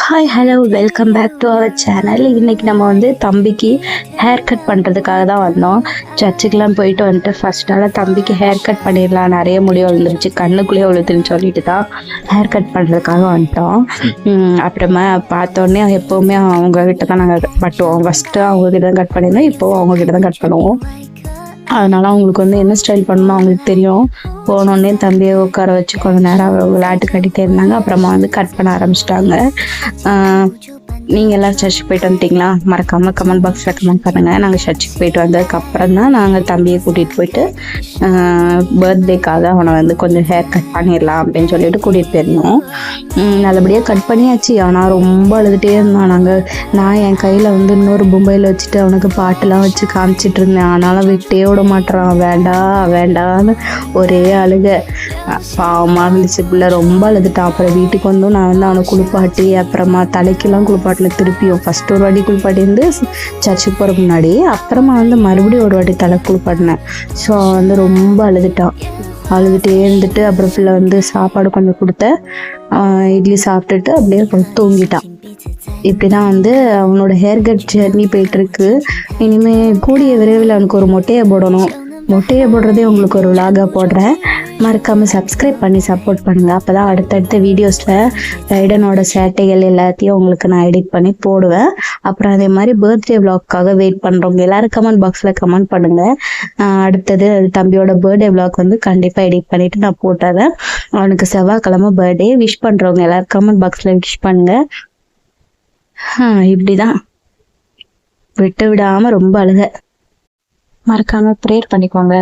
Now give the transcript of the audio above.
Hi hello welcome back to our channel. இன்றைக்கி நம்ம வந்து தம்பிக்கு ஹேர் கட் பண்ணுறதுக்காக தான் வந்தோம். சர்ச்சுக்கெலாம் போயிட்டு வந்துட்டு ஃபர்ஸ்ட் நாளாக தம்பிக்கு ஹேர் கட் பண்ணிடலாம், நிறைய முடி விழுந்துருச்சு, கண்ணுக்குள்ளேயே விழுதுன்னு சொல்லிட்டு தான் ஹேர் கட் பண்ணுறதுக்காக வந்துட்டோம். அப்புறமா பார்த்தோன்னே எப்போவுமே அவங்கக்கிட்ட தான் நாங்கள் கட்டுவோம். ஃபஸ்ட்டு அவங்கக்கிட்ட தான் கட் பண்ணியிருந்தோம், இப்போவும் அவங்கக்கிட்ட தான் கட் பண்ணுவோம். அதனால் அவங்களுக்கு வந்து என்ன ஸ்டைல் பண்ணணும் அவங்களுக்கு தெரியும். போனோடனே தம்பியை உட்கார வச்சு கொஞ்சம் நேரம் விளையாட்டு கட்டிகிட்டே இருந்தாங்க. அப்புறமா வந்து கட் பண்ண ஆரம்பிச்சிட்டாங்க. நீங்கள் எல்லோரும் சர்ச்சுக்கு போயிட்டு வந்துட்டிங்களா? மறக்காமல் கமெண்ட் பாக்ஸில் கமெண்ட் பண்ணுங்கள். நாங்கள் சர்ச்சுக்கு போயிட்டு வந்ததுக்கப்புறம் தான் நாங்கள் தம்பியை கூட்டிகிட்டு போயிட்டு பர்த்டேக்காக அவனை வந்து கொஞ்சம் ஹேர் கட் பண்ணிடலாம் அப்படின்னு சொல்லிட்டு கூட்டிகிட்டு போயிருந்தோம். நல்லபடியாக கட் பண்ணியாச்சு. ஆனால் ரொம்ப அழுதுகிட்டே இருந்தான். நான் என் கையில் வந்து இன்னொரு பொம்மையில் வச்சுட்டு அவனுக்கு பாட்டெல்லாம் வச்சு காமிச்சிட்டு இருந்தேன். ஆனாலும் விட்டே விட மாட்டேறான். வேண்டான்னு ஒரே அழுக. பாவமாக இருந்துச்சு. பிள்ளை ரொம்ப அழுதுட்டான். அப்புறம் வீட்டுக்கு வந்தும் நான் வந்து அவனை குளிப்பாட்டி அப்புறமா தலைக்கெல்லாம் குளிப்பாட்டின, திருப்பியும் ஃபஸ்ட்டு ஒரு வாட்டி குளிப்பாட்டி இருந்து சர்ச்சுக்கு போகிற முன்னாடி, அப்புறமா வந்து மறுபடியும் ஒரு வாட்டி தலை குளிப்பாட்டினேன். ஸோ அவன் வந்து ரொம்ப அழுதுகிட்டே இருந்துட்டு அப்புறம் பிள்ளை வந்து சாப்பாடு கொஞ்சம் கொடுத்தேன். இட்லி சாப்பிட்டுட்டு அப்படியே கொஞ்சம் தூங்கிட்டான். இப்படி தான் வந்து அவனோட ஹேர் கட் ஜர்னி போயிட்டுருக்கு. இனிமேல் கூடிய விரைவில் அவனுக்கு ஒரு மொட்டையை போடணும். மொட்டையை போடுறதே உங்களுக்கு ஒரு விலாகாக போடுறேன். மறக்காமல் சப்ஸ்கிரைப் பண்ணி சப்போர்ட் பண்ணுங்கள். அப்போ தான் அடுத்தடுத்த வீடியோஸில் ரைடனோட சேட்டைகள் எல்லாத்தையும் உங்களுக்கு நான் எடிட் பண்ணி போடுவேன். அப்புறம் அதே மாதிரி பர்த்டே விலாக்காக வெயிட் பண்ணுறவங்க எல்லோரும் கமெண்ட் பாக்ஸில் கமெண்ட் பண்ணுங்கள். அடுத்தது தம்பியோட பர்த்டே விலாக் வந்து கண்டிப்பாக எடிட் பண்ணிவிட்டு நான் போட்டுறேன். அவனுக்கு செவ்வாய்க்கிழமை பர்த்டே. விஷ் பண்ணுறவங்க எல்லோரும் கமெண்ட் பாக்ஸில் விஷ் பண்ணுங்கள். இப்படி தான் விட்டு விடாமல் ரொம்ப அழுக. மறக்காமல் ப்ரேயர் பண்ணிக்கோங்க.